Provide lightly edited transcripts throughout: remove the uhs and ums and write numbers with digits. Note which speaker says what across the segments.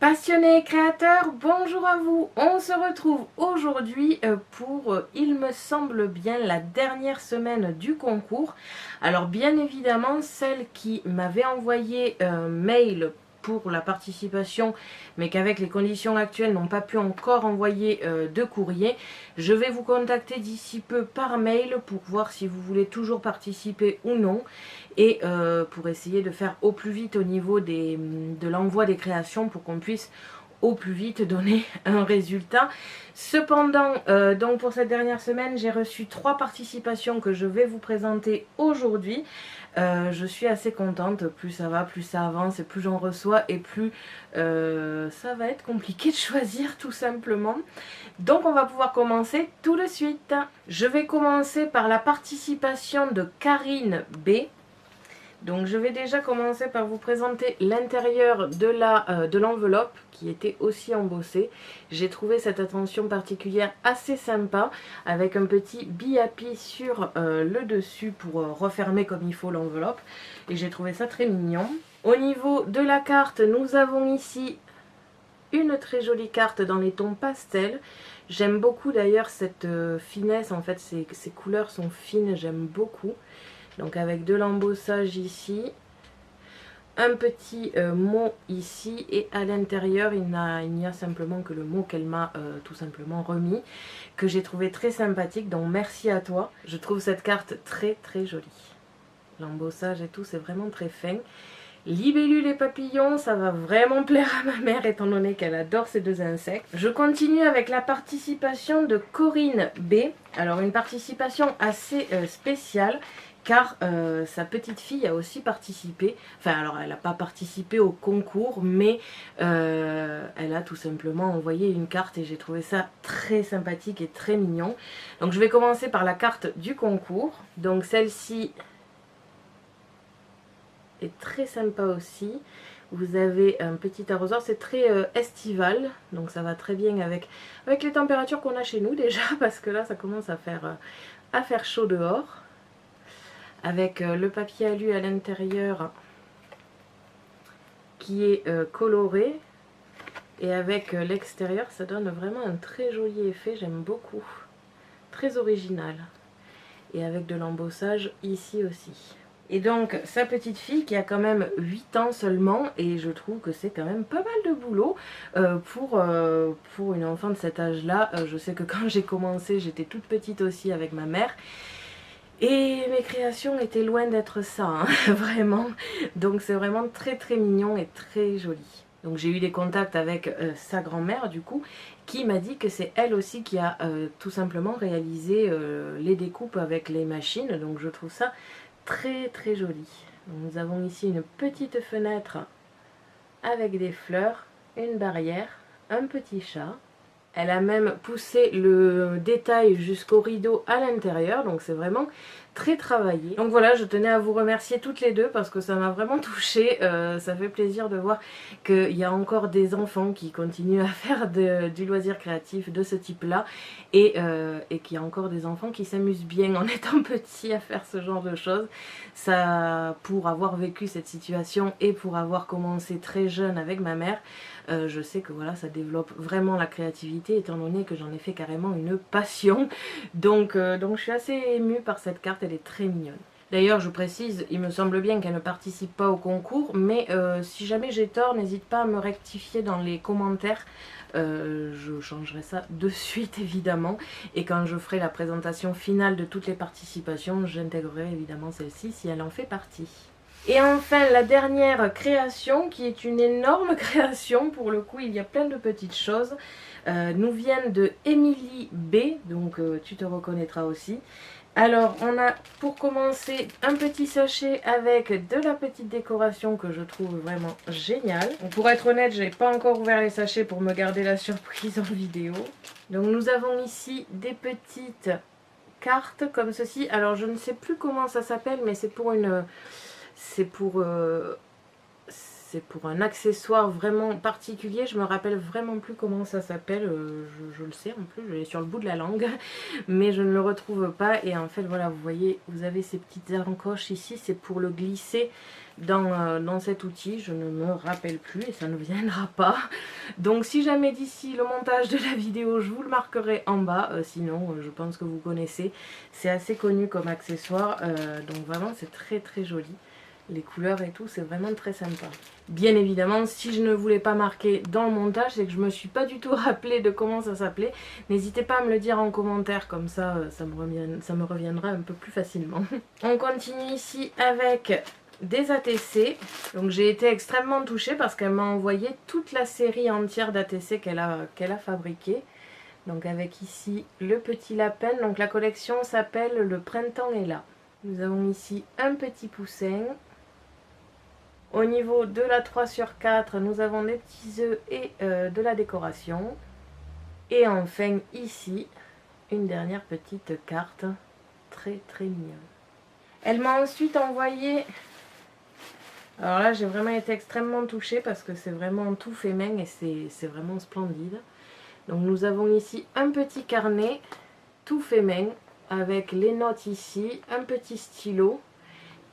Speaker 1: Passionnés et créateurs, bonjour à vous. On se retrouve aujourd'hui pour, il me semble bien, la dernière semaine du concours. Alors bien évidemment, celle qui m'avait envoyé un mail pour la participation, mais qu'avec les conditions actuelles n'ont pas pu encore envoyer de courrier, je vais vous contacter d'ici peu par mail pour voir si vous voulez toujours participer ou non, et pour essayer de faire au plus vite au niveau de l'envoi des créations pour qu'on puisse au plus vite donner un résultat. Cependant, donc pour cette dernière semaine, j'ai reçu 3 participations que je vais vous présenter aujourd'hui. Je suis assez contente, plus ça va, plus ça avance, et plus j'en reçois, et plus ça va être compliqué de choisir tout simplement. Donc on va pouvoir commencer tout de suite. Je vais commencer par la participation de Karine B. Donc je vais déjà commencer par vous présenter l'intérieur de l'enveloppe qui était aussi embossée. J'ai trouvé cette attention particulière assez sympa avec un petit biapi sur le dessus pour refermer comme il faut l'enveloppe. Et j'ai trouvé ça très mignon. Au niveau de la carte, nous avons ici une très jolie carte dans les tons pastels. J'aime beaucoup d'ailleurs cette finesse, en fait ces couleurs sont fines, j'aime beaucoup. Donc avec de l'embossage ici, un petit mot ici, et à l'intérieur il n'y a simplement que le mot qu'elle m'a tout simplement remis, que j'ai trouvé très sympathique, donc merci à toi. Je trouve cette carte très très jolie. L'embossage et tout, c'est vraiment très fin. Libellule et papillons, ça va vraiment plaire à ma mère étant donné qu'elle adore ces deux insectes. Je continue avec la participation de Corinne B. Alors une participation assez spéciale, car sa petite fille a aussi participé. Enfin alors elle n'a pas participé au concours, mais elle a tout simplement envoyé une carte et j'ai trouvé ça très sympathique et très mignon. Donc je vais commencer par la carte du concours. Donc celle-ci est très sympa aussi. Vous avez un petit arrosoir, c'est très estival, donc ça va très bien avec les températures qu'on a chez nous déjà, parce que là ça commence à faire chaud dehors. Avec le papier alu à l'intérieur qui est coloré, et avec l'extérieur ça donne vraiment un très joli effet, j'aime beaucoup, très original, et avec de l'embossage ici aussi. Et donc sa petite fille qui a quand même 8 ans seulement, et je trouve que c'est quand même pas mal de boulot pour une enfant de cet âge là. Je sais que quand j'ai commencé j'étais toute petite aussi avec ma mère, et mes créations étaient loin d'être ça, hein, vraiment. Donc c'est vraiment très très mignon et très joli. Donc j'ai eu des contacts avec sa grand-mère du coup, qui m'a dit que c'est elle aussi qui a tout simplement réalisé les découpes avec les machines. Donc je trouve ça très très joli. Donc nous avons ici une petite fenêtre avec des fleurs, une barrière, un petit chat. Elle a même poussé le détail jusqu'au rideau à l'intérieur, donc c'est vraiment très travaillé. Donc voilà, je tenais à vous remercier toutes les deux parce que ça m'a vraiment touchée. Ça fait plaisir de voir qu'il y a encore des enfants qui continuent à faire du loisir créatif de ce type-là, et qu'il y a encore des enfants qui s'amusent bien en étant petits à faire ce genre de choses. Ça, pour avoir vécu cette situation et pour avoir commencé très jeune avec ma mère, je sais que voilà, ça développe vraiment la créativité étant donné que j'en ai fait carrément une passion. Donc je suis assez émue par cette carte, elle est très mignonne. D'ailleurs je précise, il me semble bien qu'elle ne participe pas au concours, mais si jamais j'ai tort, n'hésite pas à me rectifier dans les commentaires. Je changerai ça de suite évidemment, et quand je ferai la présentation finale de toutes les participations, j'intégrerai évidemment celle-ci si elle en fait partie. Et enfin la dernière création, qui est une énorme création, pour le coup il y a plein de petites choses, nous viennent de Émilie B, donc tu te reconnaîtras aussi. Alors on a pour commencer un petit sachet avec de la petite décoration que je trouve vraiment géniale. Donc, pour être honnête, j'ai pas encore ouvert les sachets pour me garder la surprise en vidéo. Donc nous avons ici des petites cartes comme ceci. Alors je ne sais plus comment ça s'appelle, mais c'est pour une... c'est pour un accessoire vraiment particulier. Je me rappelle vraiment plus comment ça s'appelle. Je le sais en plus, je l'ai sur le bout de la langue. Mais je ne le retrouve pas. Et en fait, voilà, vous voyez, vous avez ces petites encoches ici. C'est pour le glisser dans cet outil. Je ne me rappelle plus et ça ne viendra pas. Donc si jamais d'ici le montage de la vidéo, je vous le marquerai en bas. Sinon, je pense que vous connaissez. C'est assez connu comme accessoire. Donc vraiment, c'est très très joli. Les couleurs et tout, c'est vraiment très sympa. Bien évidemment, si je ne voulais pas marquer dans le montage, c'est que je me suis pas du tout rappelé de comment ça s'appelait. N'hésitez pas à me le dire en commentaire, comme ça, ça me reviendra un peu plus facilement. On continue ici avec des ATC. Donc j'ai été extrêmement touchée parce qu'elle m'a envoyé toute la série entière d'ATC qu'elle a fabriquée. Donc avec ici le petit lapin. Donc la collection s'appelle Le printemps est là. Nous avons ici un petit poussin. Au niveau de la 3/4, nous avons des petits œufs et de la décoration. Et enfin ici, une dernière petite carte. Très très mignonne. Elle m'a ensuite envoyé... Alors là, j'ai vraiment été extrêmement touchée parce que c'est vraiment tout fait main et c'est vraiment splendide. Donc nous avons ici un petit carnet tout fait main avec les notes ici, un petit stylo.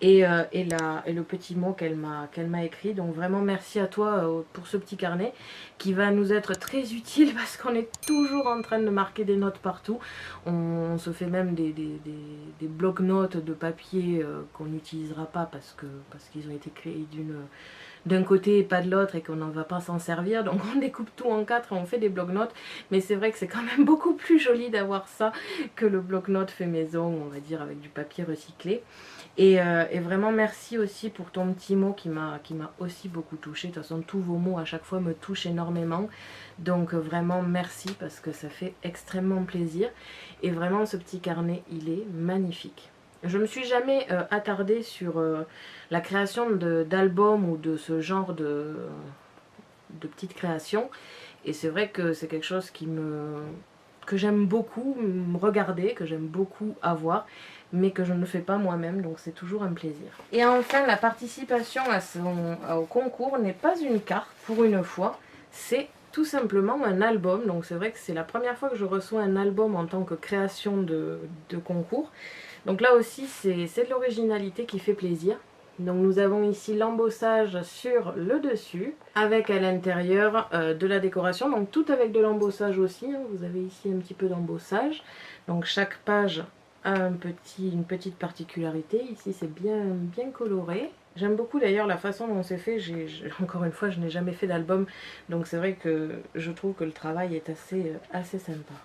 Speaker 1: Et le petit mot qu'elle m'a écrit. Donc vraiment merci à toi pour ce petit carnet qui va nous être très utile parce qu'on est toujours en train de marquer des notes partout. On se fait même des blocs-notes de papier qu'on n'utilisera pas parce qu'ils ont été créés d'un côté et pas de l'autre et qu'on n'en va pas s'en servir. Donc on découpe tout en 4 et on fait des blocs-notes. Mais c'est vrai que c'est quand même beaucoup plus joli d'avoir ça que le bloc-notes fait maison, on va dire avec du papier recyclé. Et vraiment merci aussi pour ton petit mot qui m'a aussi beaucoup touchée. De toute façon tous vos mots à chaque fois me touchent énormément. Donc vraiment merci parce que ça fait extrêmement plaisir. Et vraiment ce petit carnet il est magnifique. Je ne me suis jamais attardée sur la création d'albums ou de ce genre de petites créations. Et c'est vrai que c'est quelque chose que j'aime beaucoup regarder, que j'aime beaucoup avoir, mais que je ne fais pas moi-même, donc c'est toujours un plaisir. Et enfin, la participation au concours n'est pas une carte, pour une fois, c'est tout simplement un album. Donc c'est vrai que c'est la première fois que je reçois un album en tant que création de concours. Donc là aussi, c'est de l'originalité qui fait plaisir. Donc nous avons ici l'embossage sur le dessus, avec à l'intérieur de la décoration, donc tout avec de l'embossage aussi, hein. Vous avez ici un petit peu d'embossage, donc chaque page a une petite particularité, ici c'est bien coloré. J'aime beaucoup d'ailleurs la façon dont c'est fait, encore une fois je n'ai jamais fait d'album, donc c'est vrai que je trouve que le travail est assez sympa.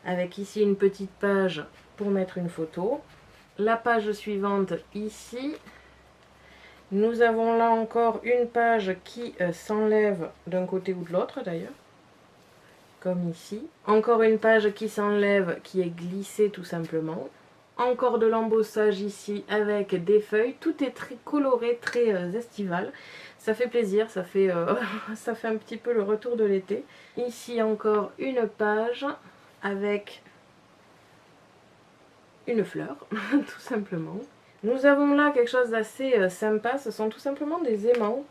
Speaker 1: Avec ici une petite page pour mettre une photo, la page suivante ici. Nous avons là encore une page qui s'enlève d'un côté ou de l'autre d'ailleurs, comme ici. Encore une page qui s'enlève, qui est glissée tout simplement. Encore de l'embossage ici avec des feuilles. Tout est très coloré, très estival. Ça fait plaisir, ça fait un petit peu le retour de l'été. Ici encore une page avec une fleur, tout simplement. Nous avons là quelque chose d'assez sympa, ce sont tout simplement des aimants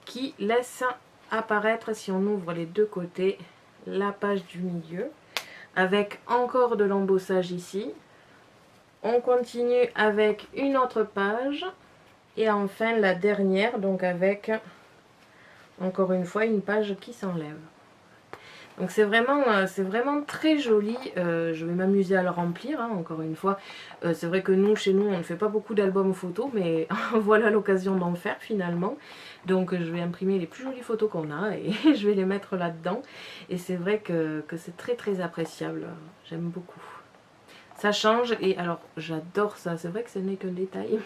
Speaker 1: qui laissent apparaître, si on ouvre les deux côtés, la page du milieu, avec encore de l'embossage ici. On continue avec une autre page, et enfin la dernière, donc avec, encore une fois, une page qui s'enlève. Donc c'est vraiment très joli, je vais m'amuser à le remplir, hein, encore une fois. C'est vrai que chez nous, on ne fait pas beaucoup d'albums photos, mais voilà l'occasion d'en faire finalement. Donc je vais imprimer les plus jolies photos qu'on a et je vais les mettre là-dedans. Et c'est vrai que c'est très appréciable, j'aime beaucoup. Ça change et alors j'adore ça, c'est vrai que ce n'est qu'un détail,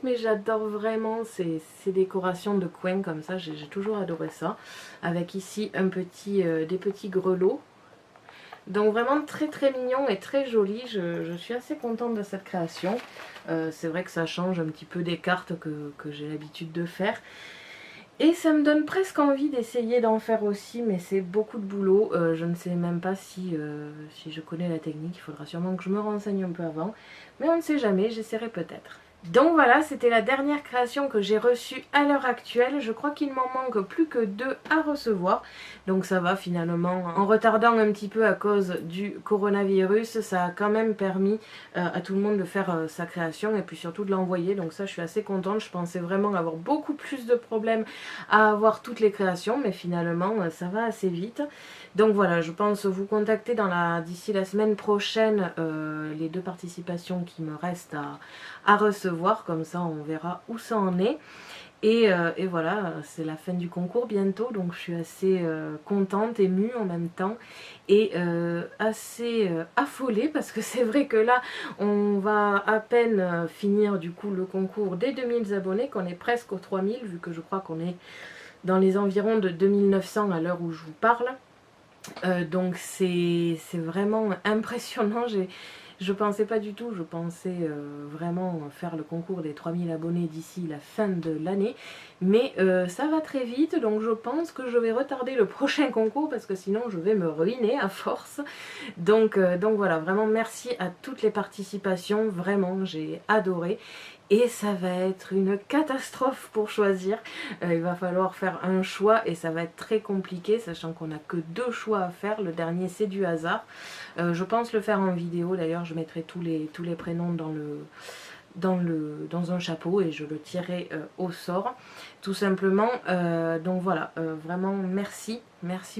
Speaker 1: mais j'adore vraiment ces décorations de coin comme ça, j'ai toujours adoré ça. Avec ici des petits grelots. Donc vraiment très mignon et très joli, je suis assez contente de cette création. C'est vrai que ça change un petit peu des cartes que j'ai l'habitude de faire. Et ça me donne presque envie d'essayer d'en faire aussi, mais c'est beaucoup de boulot. Je ne sais même pas si je connais la technique, il faudra sûrement que je me renseigne un peu avant. Mais on ne sait jamais, j'essaierai peut-être. Donc voilà, c'était la dernière création que j'ai reçue à l'heure actuelle. Je crois qu'il m'en manque plus que 2 à recevoir. Donc ça va finalement. En retardant un petit peu à cause du coronavirus, ça a quand même permis à tout le monde de faire sa création et puis surtout de l'envoyer. Donc ça, je suis assez contente. Je pensais vraiment avoir beaucoup plus de problèmes à avoir toutes les créations, mais finalement, ça va assez vite. Donc voilà, je pense vous contacter d'ici la semaine prochaine les 2 participations qui me restent à recevoir, comme ça on verra où ça en est. Et voilà, c'est la fin du concours bientôt, donc je suis assez contente, émue en même temps, et assez affolée, parce que c'est vrai que là, on va à peine finir du coup le concours des 2000 abonnés, qu'on est presque aux 3000, vu que je crois qu'on est dans les environs de 2900 à l'heure où je vous parle. Donc c'est vraiment impressionnant. Je pensais pas du tout, je pensais vraiment faire le concours des 3000 abonnés d'ici la fin de l'année. Mais ça va très vite, donc je pense que je vais retarder le prochain concours parce que sinon je vais me ruiner à force. Donc voilà, vraiment merci à toutes les participations, vraiment j'ai adoré. Et ça va être une catastrophe pour choisir. Il va falloir faire un choix et ça va être très compliqué, sachant qu'on n'a que 2 choix à faire. Le dernier, c'est du hasard. Je pense le faire en vidéo. D'ailleurs, je mettrai tous les prénoms dans un chapeau et je le tirerai au sort, tout simplement. Donc voilà, vraiment merci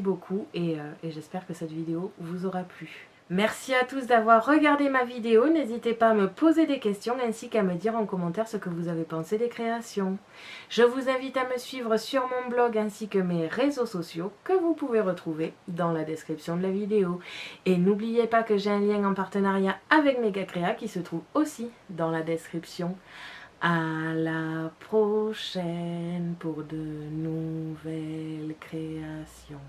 Speaker 1: beaucoup et j'espère que cette vidéo vous aura plu. Merci à tous d'avoir regardé ma vidéo, n'hésitez pas à me poser des questions ainsi qu'à me dire en commentaire ce que vous avez pensé des créations. Je vous invite à me suivre sur mon blog ainsi que mes réseaux sociaux que vous pouvez retrouver dans la description de la vidéo. Et n'oubliez pas que j'ai un lien en partenariat avec Megacrea qui se trouve aussi dans la description. À la prochaine pour de nouvelles créations.